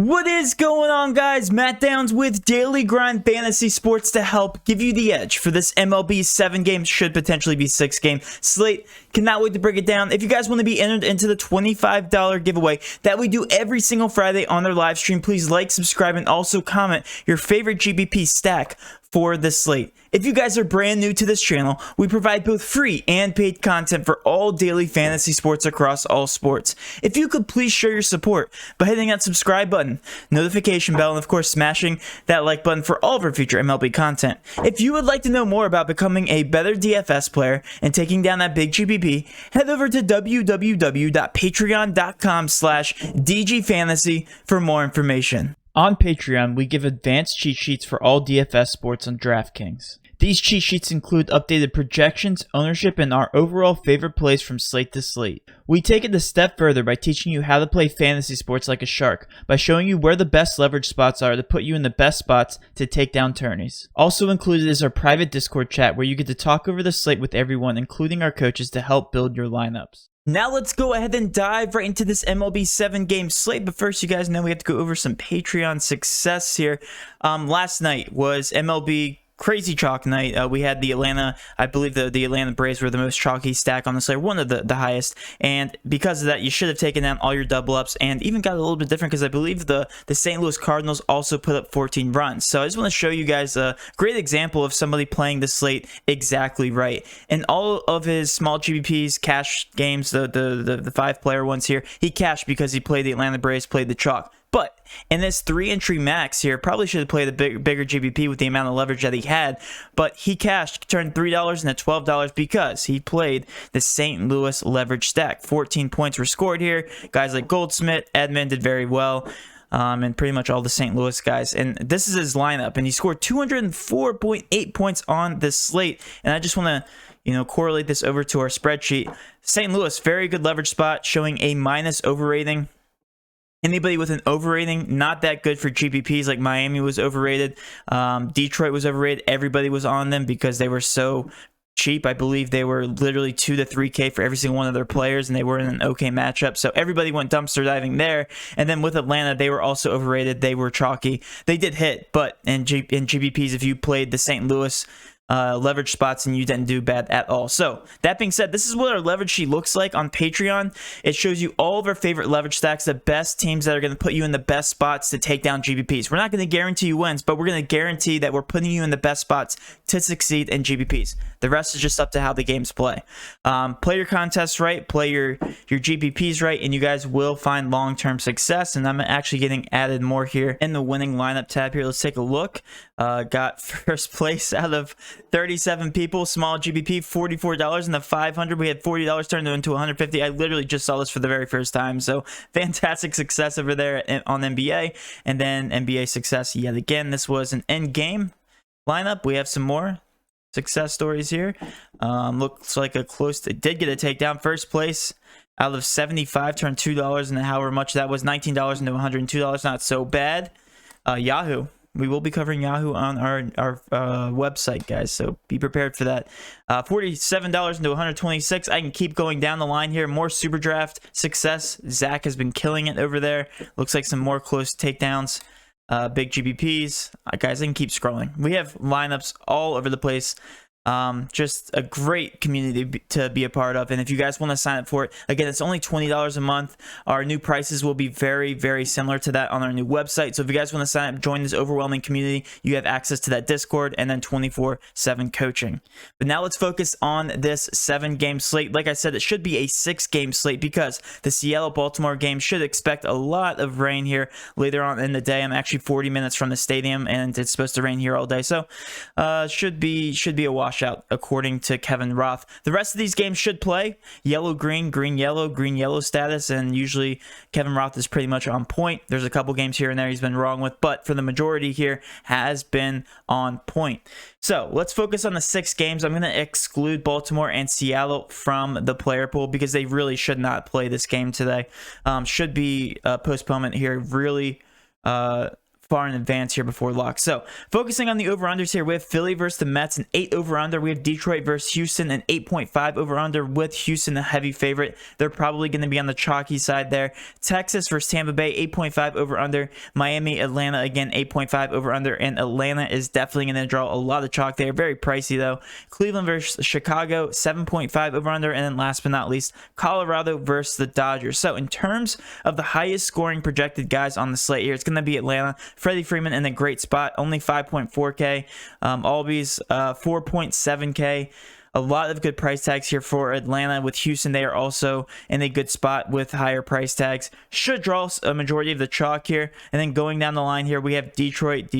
What is going on, guys? Matt Downs with Daily Grind Fantasy Sports to help give you the edge for this MLB 7-game, should potentially be 6-game slate. Cannot wait to break it down. If you guys want to be entered into the $25 giveaway that we do every single Friday on their live stream, please like, subscribe, and also comment your favorite GBP stack for the slate. If you guys are brand new to this channel, we provide both free and paid content for all daily fantasy sports across all sports. If you could please show your support by hitting that subscribe button, notification bell, and of course smashing that like button for all of our future MLB content. If you would like to know more about becoming a better DFS player and taking down that big GBP, head over to www.patreon.com/dgfantasy for more information. On Patreon, we give advanced cheat sheets for all DFS sports on Draftkings. These cheat sheets include updated projections, ownership, and our overall favorite plays from slate to slate. We take it a step further by teaching you how to play fantasy sports like a shark, by showing you where the best leverage spots are to put you in the best spots to take down tourneys. Also included is our private Discord chat where you get to talk over the slate with everyone, including our coaches, to help build your lineups. Now let's go ahead and dive right into this MLB 7-game slate. But first, you guys know we have to go over some Patreon success here. Last night was MLB crazy chalk night. We had the Atlanta, I believe the Atlanta Braves were the most chalky stack on the slate, one of the highest, and because of that you should have taken down all your double ups, and even got a little bit different because I believe the St. Louis Cardinals also put up 14 runs. So I just want to show you guys a great example of somebody playing the slate exactly right. And all of his small GBPs, cash games, the 5-player ones here, he cashed because he played the Atlanta Braves, played the chalk. But in this 3-entry max here, probably should have played a bigger GBP with the amount of leverage that he had. But he cashed, turned $3 into $12 because he played the St. Louis leverage stack. 14 points were scored here. Guys like Goldsmith, Edman did very well. And pretty much all the St. Louis guys. And this is his lineup. And he scored 204.8 points on this slate. And I just want to correlate this over to our spreadsheet. St. Louis, very good leverage spot, showing a minus overrating. Anybody with an overrating, not that good for GPPs. Like Miami was overrated. Detroit was overrated. Everybody was on them because they were so cheap. I believe they were literally 2 to 3K for every single one of their players, and they were in an okay matchup. So everybody went dumpster diving there. And then with Atlanta, they were also overrated. They were chalky. They did hit, but in GPPs, if you played the St. Louis leverage spots, and you didn't do bad at all. So that being said, this is what our leverage sheet looks like on Patreon. It shows you all of our favorite leverage stacks, the best teams that are going to put you in the best spots to take down GBPs. We're not going to guarantee you wins, but we're going to guarantee that we're putting you in the best spots to succeed in GBPs. The rest is just up to how the games play. Play your contests right, play your GBPs right, and you guys will find long-term success. And I'm actually getting added more here in the winning lineup tab here. Let's take a look. Got first place out of 37 people, small GBP, $44, and the 500 we had $40 turned into $150. I literally just saw this for the very first time, so fantastic success over there on NBA. And then NBA success yet again. This was an end game lineup. We have some more success stories here. Looks like it did get a takedown. First place out of 75 turned $2, and however much that was, $19 into $102. Not so bad. Yahoo. We will be covering Yahoo on our website, guys, so be prepared for that. $47 into $126. I can keep going down the line here. More SuperDraft success. Zach has been killing it over there. Looks like some more close takedowns. Big GBPs. Guys, I can keep scrolling. We have lineups all over the place. Just a great community to be a part of. And if you guys want to sign up for it, again, it's only $20 a month. Our new prices will be very, very similar to that on our new website. So if you guys want to sign up, join this overwhelming community, you have access to that Discord and then 24/7 coaching. But now let's focus on this 7-game slate. Like I said, it should be a 6-game slate because the Seattle-Baltimore game should expect a lot of rain here later on in the day. I'm actually 40 minutes from the stadium and it's supposed to rain here all day. So should be a wash out according to Kevin Roth. The rest of these games should play yellow green, green yellow status, and usually Kevin Roth is pretty much on point. There's a couple games here and there he's been wrong with, but for the majority here has been on point. So let's focus on the 6 games. I'm going to exclude Baltimore and Seattle from the player pool because they really should not play this game today. Should be a postponement here. Really far in advance here before lock. So focusing on the over-unders here, we have Philly versus the Mets, an 8 over-under. We have Detroit versus Houston, an 8.5 over-under, with Houston a heavy favorite. They're probably going to be on the chalky side there. Texas versus Tampa Bay, 8.5 over-under. Miami, Atlanta, again, 8.5 over-under, and Atlanta is definitely going to draw a lot of chalk there. Very pricey, though. Cleveland versus Chicago, 7.5 over-under, and then last but not least, Colorado versus the Dodgers. So in terms of the highest scoring projected guys on the slate here, it's going to be Atlanta. Freddie Freeman in a great spot, only 5.4K. Albies, 4.7K. A lot of good price tags here for Atlanta. With Houston, they are also in a good spot with higher price tags. Should draw a majority of the chalk here. And then going down the line here, we have Detroit.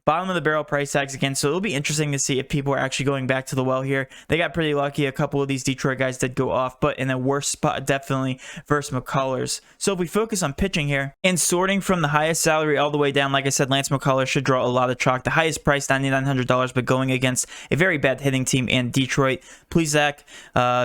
Bottom of the barrel price tags again. So it'll be interesting to see if people are actually going back to the well here. They got pretty lucky. A couple of these Detroit guys did go off, but in a worse spot definitely versus McCullers. So if we focus on pitching here and sorting from the highest salary all the way down, like I said, Lance McCullers should draw a lot of chalk. The highest price, $9,900, but going against a very bad hitting team in Detroit. Plesac,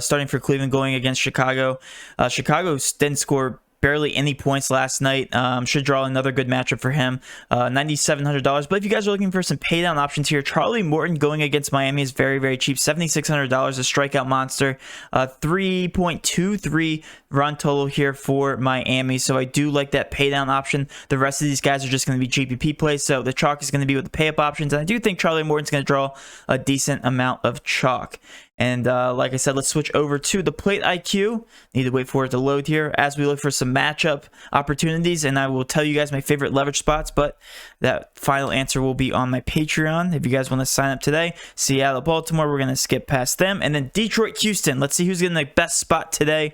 starting for Cleveland, going against Chicago. Chicago didn't score barely any points last night. Should draw another good matchup for him. $9,700. But if you guys are looking for some pay down options here, Charlie Morton going against Miami is very, very cheap. $7,600, a strikeout monster. 3.23 run total here for Miami. So I do like that pay down option. The rest of these guys are just going to be GPP plays. So the chalk is going to be with the pay up options. And I do think Charlie Morton's going to draw a decent amount of chalk. And like I said, let's switch over to the Plate IQ. Need to wait for it to load here as we look for some matchup opportunities. And I will tell you guys my favorite leverage spots, but that final answer will be on my Patreon. If you guys want to sign up today, Seattle, Baltimore, we're going to skip past them. And then Detroit, Houston. Let's see who's getting the best spot today.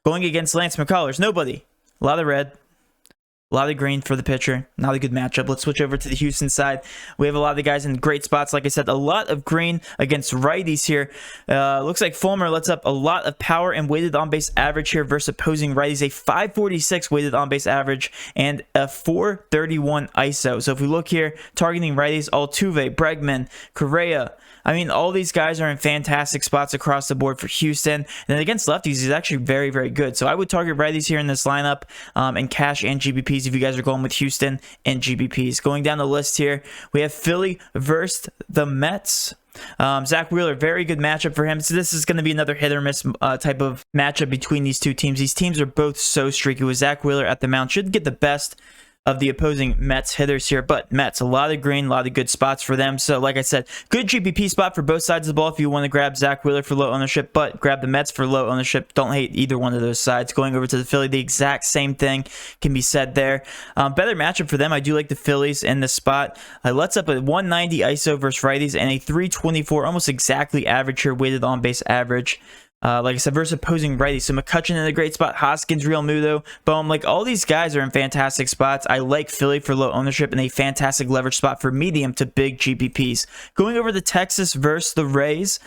Going against Lance McCullers. Nobody. A lot of red. A lot of green for the pitcher. Not a good matchup. Let's switch over to the Houston side. We have a lot of the guys in great spots. Like I said, a lot of green against righties here. Looks like Fulmer lets up a lot of power and weighted on-base average here versus opposing righties. A 546 weighted on-base average and a 431 ISO. So if we look here, targeting righties, Altuve, Bregman, Correa. I mean, all these guys are in fantastic spots across the board for Houston. And then against lefties, he's actually very, very good. So I would target righties here in this lineup, and cash and GBPs if you guys are going with Houston and GBPs. Going down the list here, we have Philly versus the Mets. Zach Wheeler, very good matchup for him. So this is going to be another hit or miss type of matchup between these two teams. These teams are both so streaky. With Zach Wheeler at the mound, should get the best of the opposing Mets hitters here, but Mets, a lot of green, a lot of good spots for them. So like I said, good GPP spot for both sides of the ball if you want to grab Zach Wheeler for low ownership, but grab the Mets for low ownership. Don't hate either one of those sides. Going over to the Philly, the exact same thing can be said there. Better matchup for them. I do like the Phillies in this spot. Let's up a 190 ISO versus righties and a 324, almost exactly average here, weighted on base average. Like I said, versus opposing righties. So McCutchen in a great spot. Hoskins, Real Muto, Bohm. Like all these guys are in fantastic spots. I like Philly for low ownership and a fantastic leverage spot for medium to big GPPs. Going over to Texas versus the Rays.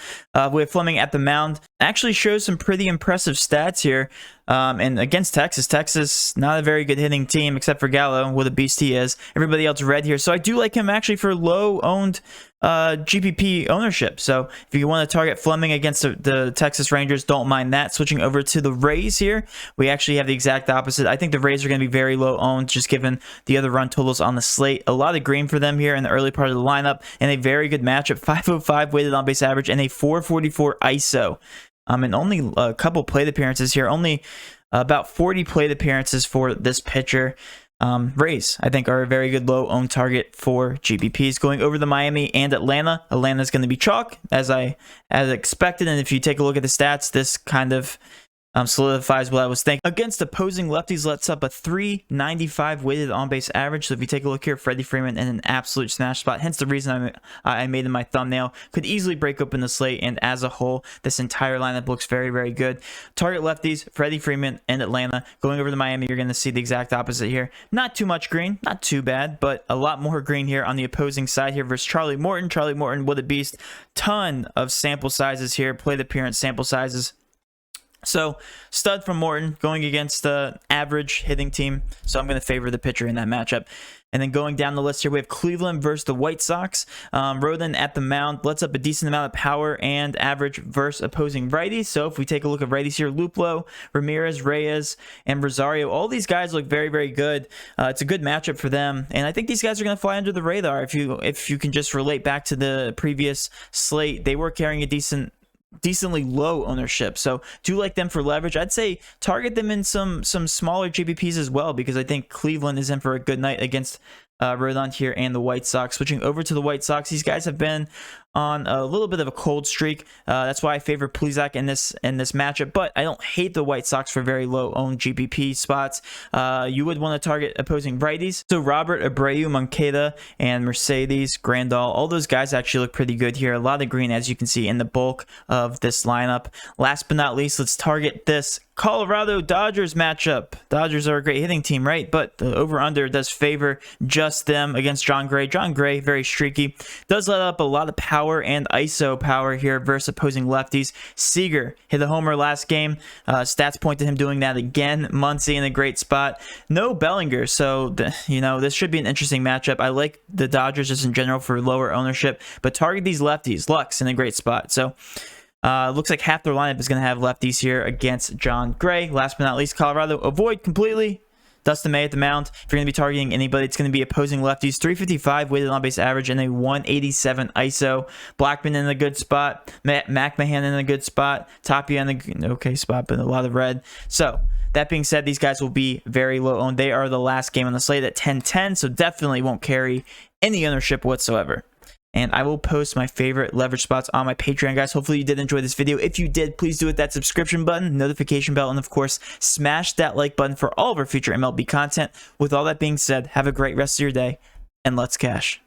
We have Fleming at the mound. Actually shows some pretty impressive stats here. And against Texas, not a very good hitting team except for Gallo. What a beast he is. Everybody else red here. So I do like him actually for low owned GPP ownership. So if you want to target Fleming against the Texas Rangers, don't mind that. Switching over to the Rays here, we actually have the exact opposite. I think the Rays are going to be very low owned just given the other run totals on the slate. A lot of green for them here in the early part of the lineup and a very good matchup. 505 weighted on base average and a 444 ISO. And only a couple plate appearances here. Only about 40 plate appearances for this pitcher. Rays, I think, are a very good low-owned target for GPPs. Going over the Miami and Atlanta. Atlanta's going to be chalk, as expected. And if you take a look at the stats, this kind of solidifies what I was thinking. Against opposing lefties, let's up a 395 weighted on-base average. So if you take a look here, Freddie Freeman in an absolute smash spot. Hence the reason I made in my thumbnail. Could easily break open the slate, and as a whole, this entire lineup looks very, very good. Target lefties, Freddie Freeman and Atlanta. Going over to Miami, you're going to see the exact opposite here. Not too much green, not too bad, but a lot more green here on the opposing side here versus Charlie Morton. Charlie Morton, what a beast. Ton of sample sizes here, plate appearance sample sizes. So, stud from Morton going against the average hitting team. So, I'm going to favor the pitcher in that matchup. And then going down the list here, we have Cleveland versus the White Sox. Rodon at the mound lets up a decent amount of power and average versus opposing righties. So if we take a look at righties here, Luplow, Ramirez, Reyes, and Rosario, all these guys look very, very good. It's a good matchup for them, and I think these guys are going to fly under the radar. If you can just relate back to the previous slate, they were carrying a decently low ownership, so do like them for leverage. I'd say target them in some smaller GPPs as well, because I think Cleveland is in for a good night against Rodon here and the White Sox. Switching over to the White Sox, these guys have been on a little bit of a cold streak. That's why I favor Plesac in this matchup, but I don't hate the White Sox for very low owned GPP spots. You would want to target opposing righties. So Robert, Abreu, Moncada, and Mercedes, Grandal, all those guys actually look pretty good here. A lot of green, as you can see, in the bulk of this lineup. Last but not least, let's target this Colorado Dodgers matchup. Dodgers are a great hitting team, right? But the over-under does favor just them against John Gray. John Gray, very streaky, does let up a lot of power and ISO power here versus opposing lefties. Seager hit a homer last game. Stats point to him doing that again. Muncy in a great spot. No Bellinger, so this should be an interesting matchup. I like the Dodgers just in general for lower ownership, but target these lefties. Lux in a great spot. So looks like half their lineup is going to have lefties here against John Gray. Last but not least, Colorado avoid completely Dustin May at the mound. If you're going to be targeting anybody, it's going to be opposing lefties. 355 weighted on base average and a 187 ISO. Blackman in a good spot. McMahon in a good spot. Tapia in an okay spot, but a lot of red. So that being said, these guys will be very low owned. They are the last game on the slate at 10-10, so definitely won't carry any ownership whatsoever. And I will post my favorite leverage spots on my Patreon, guys. Hopefully you did enjoy this video. If you did, please do hit that subscription button, notification bell, and of course, smash that like button for all of our future MLB content. With all that being said, have a great rest of your day, and let's cash.